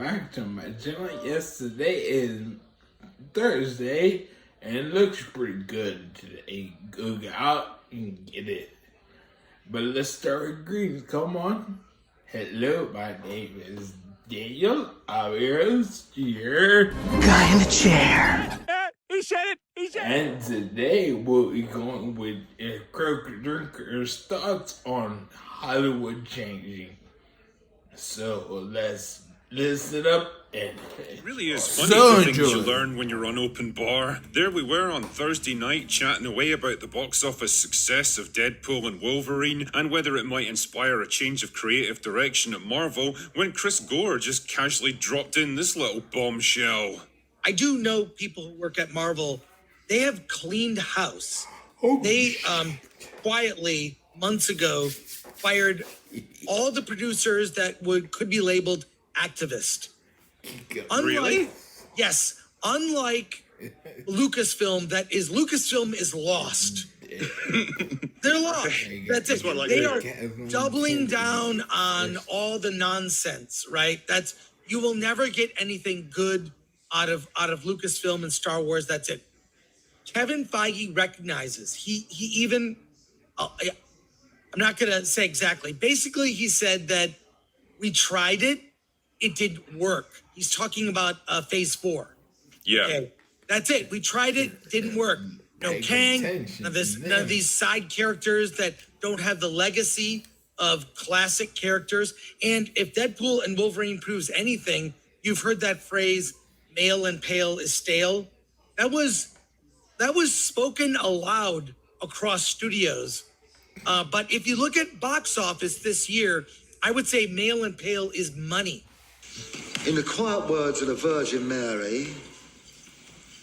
back to my channel. Yes, today is Thursday and it looks pretty good today. Go out and get it. But let's start with greetings. Come on. Hello, my name is Daniel. I'm here. Guy in the chair. He said it. He said it. And today we'll be going with Croaker Drinker's thoughts on Hollywood changing. So let's listen up and It really is funny so the things you enjoy. learn when you're on open bar. There we were on Thursday night chatting away about the box office success of Deadpool and Wolverine and whether it might inspire a change of creative direction at Marvel when Chris Gore just casually dropped in this little bombshell. I do know people who work at Marvel. They have cleaned house. They quietly months ago fired all the producers that could be labeled activist. Really? Yes, unlike Lucasfilm, Lucasfilm is lost. They're lost. That's it. They are doubling down on all the nonsense, right? You will never get anything good out of Lucasfilm and Star Wars. That's it. Kevin Feige recognizes. He even I'm not going to say exactly. Basically, he said that we tried it. It didn't work. He's talking about phase 4. Yeah. Okay. That's it. We tried it. Didn't work. No Kang. None of these side characters that don't have the legacy of classic characters. And if Deadpool and Wolverine proves anything, you've heard that phrase, male and pale is stale. That was spoken aloud across studios. But if you look at box office this year, I would say male and pale is money. In the quiet words of the Virgin Mary,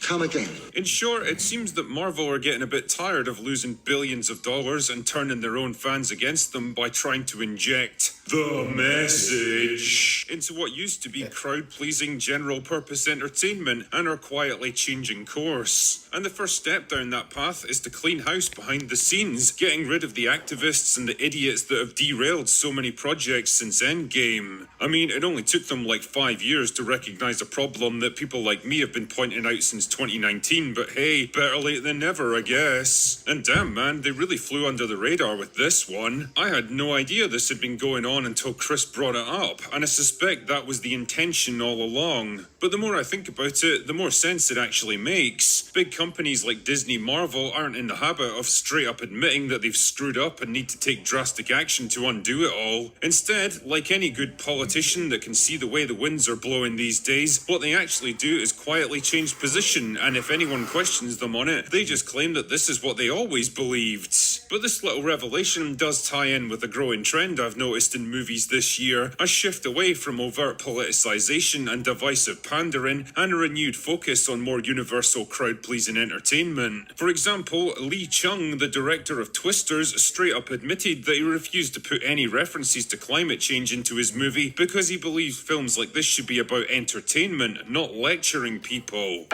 come again. In short, it seems that Marvel are getting a bit tired of losing billions of dollars and turning their own fans against them by trying to inject the message into what used to be crowd-pleasing general-purpose entertainment and are quietly changing course. And the first step down that path is to clean house behind the scenes, getting rid of the activists and the idiots that have derailed so many projects since Endgame. I mean, it only took them like 5 years to recognize a problem that people like me have been pointing out since 2019, but hey, better late than never, I guess. And damn man, they really flew under the radar with this one. I had no idea this had been going on until Chris brought it up, and I suspect that was the intention all along. But the more I think about it, the more sense it actually makes. Big companies like Disney Marvel aren't in the habit of straight up admitting that they've screwed up and need to take drastic action to undo it all. Instead, like any good politician that can see the way the winds are blowing these days, what they actually do is quietly change position, and if anyone questions them on it, they just claim that this is what they always believed. But this little revelation does tie in with a growing trend I've noticed in movies this year, a shift away from overt politicization and divisive pandering, and a renewed focus on more universal crowd-pleasing entertainment. For example, Lee Chung, the director of Twisters, straight up admitted that he refused to put any references to climate change into his movie because he believes films like this should be about entertainment, not lecturing people.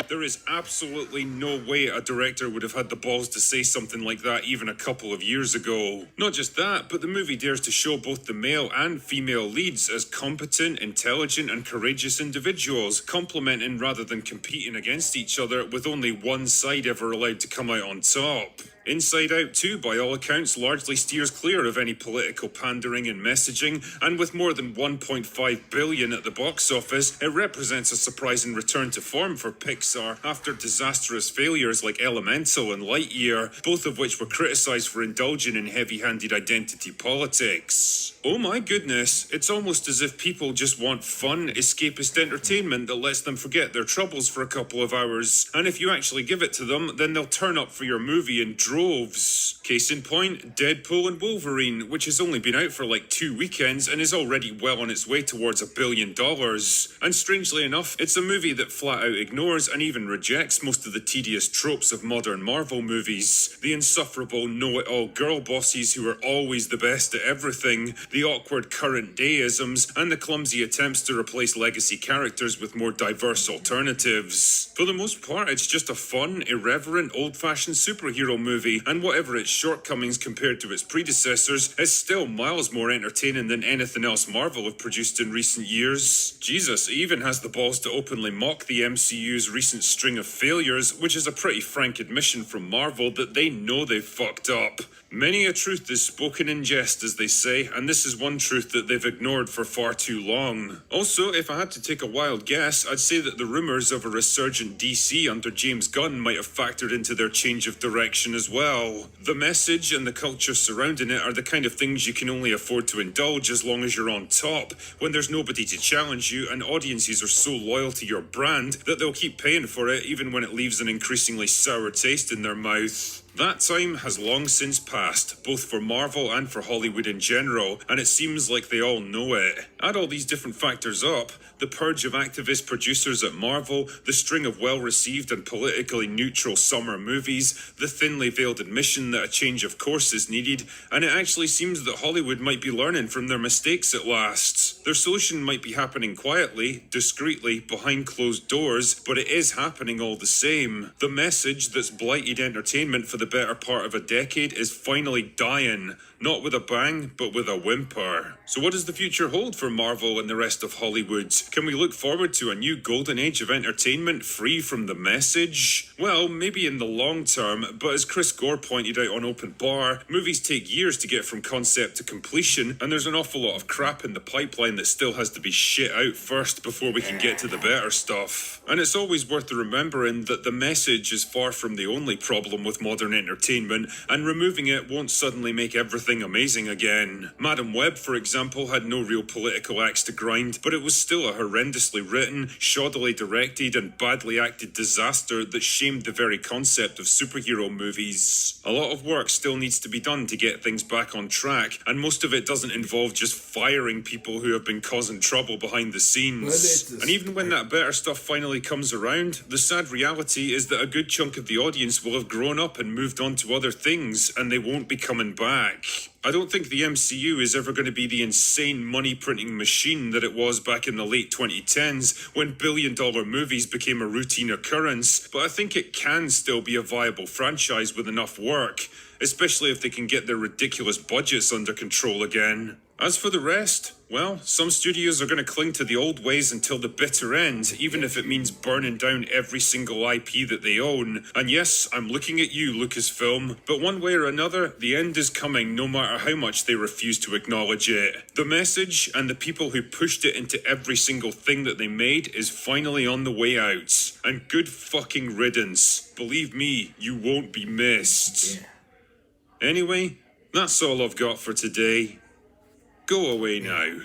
There is absolutely no way a director would have had the balls to say something like that even a couple of years ago. Not just that, but the movie dares to show both the male and female leads as competent, intelligent, and courageous individuals, complementing rather than competing against each other, with only one side ever allowed to come out on top. Inside Out 2, by all accounts, largely steers clear of any political pandering and messaging, and with more than $1.5 billion at the box office, it represents a surprising return to form for Pixar after disastrous failures like Elemental and Lightyear, both of which were criticised for indulging in heavy-handed identity politics. Oh my goodness, it's almost as if people just want fun, escapist entertainment that lets them forget their troubles for a couple of hours, and if you actually give it to them, then they'll turn up for your movie and droves. Case in point, Deadpool and Wolverine, which has only been out for like 2 weekends and is already well on its way towards $1 billion. And strangely enough, it's a movie that flat out ignores and even rejects most of the tedious tropes of modern Marvel movies. The insufferable know-it-all girl bosses who are always the best at everything, the awkward current day-isms, and the clumsy attempts to replace legacy characters with more diverse alternatives. For the most part, it's just a fun, irreverent, old-fashioned superhero movie movie, and whatever its shortcomings compared to its predecessors, is still miles more entertaining than anything else Marvel have produced in recent years. Jesus, it even has the balls to openly mock the MCU's recent string of failures, which is a pretty frank admission from Marvel that they know they've fucked up. Many a truth is spoken in jest, as they say, and this is one truth that they've ignored for far too long. Also, if I had to take a wild guess, I'd say that the rumours of a resurgent DC under James Gunn might have factored into their change of direction as well. The message and the culture surrounding it are the kind of things you can only afford to indulge as long as you're on top, when there's nobody to challenge you and audiences are so loyal to your brand that they'll keep paying for it even when it leaves an increasingly sour taste in their mouth. That time has long since passed, both for Marvel and for Hollywood in general, and it seems like they all know it. Add all these different factors up, the purge of activist producers at Marvel, the string of well-received and politically neutral summer movies, the thinly veiled admission that a change of course is needed, and it actually seems that Hollywood might be learning from their mistakes at last. Their solution might be happening quietly, discreetly, behind closed doors, but it is happening all the same. The message that's blighted entertainment for the better part of a decade is finally dying. Not with a bang, but with a whimper. So what does the future hold for Marvel and the rest of Hollywood? Can we look forward to a new golden age of entertainment free from the message? Well, maybe in the long term, but as Chris Gore pointed out on Open Bar, movies take years to get from concept to completion, and there's an awful lot of crap in the pipeline that still has to be shit out first before we can get to the better stuff. And it's always worth remembering that the message is far from the only problem with modern entertainment, and removing it won't suddenly make everything amazing again. Madam Web, for example, had no real political axe to grind, but it was still a horrendously written, shoddily directed, and badly acted disaster that shamed the very concept of superhero movies. A lot of work still needs to be done to get things back on track, and most of it doesn't involve just firing people who have been causing trouble behind the scenes. And even when that better stuff finally comes around, the sad reality is that a good chunk of the audience will have grown up and moved on to other things, and they won't be coming back. I don't think the MCU is ever going to be the insane money-printing machine that it was back in the late 2010s when billion-dollar movies became a routine occurrence, but I think it can still be a viable franchise with enough work, especially if they can get their ridiculous budgets under control again. As for the rest, well, some studios are going to cling to the old ways until the bitter end, even if it means burning down every single IP that they own. And yes, I'm looking at you, Lucasfilm, but one way or another, the end is coming no matter how much they refuse to acknowledge it. The message and the people who pushed it into every single thing that they made is finally on the way out. And good fucking riddance. Believe me, you won't be missed. Anyway, that's all I've got for today. Go away now.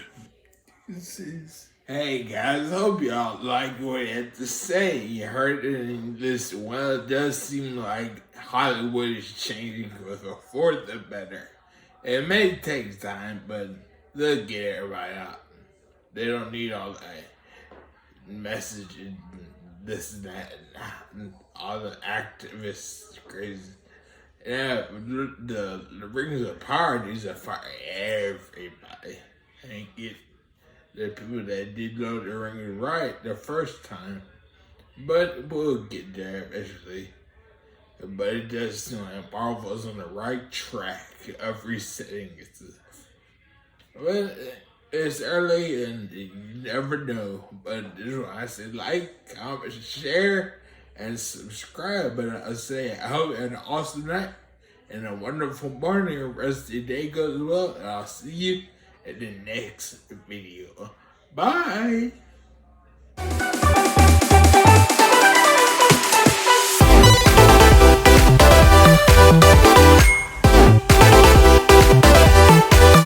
Hey guys, hope y'all like what I had to say. You heard it in this. Well, it does seem like Hollywood is changing for the better. It may take time, but they'll get everybody out. They don't need all that message and this and that and all the activists crazy. Yeah, the rings of power needs to fire everybody and get the people that did know the ring right the first time. But we'll get there eventually. But it does seem like Marvel's on the right track of resetting itself. But it's early and you never know. But this is why I say like, comment, share, and subscribe. But I say I hope you have an awesome night and a wonderful morning. The rest of the day goes well, and I'll see you in the next video. Bye.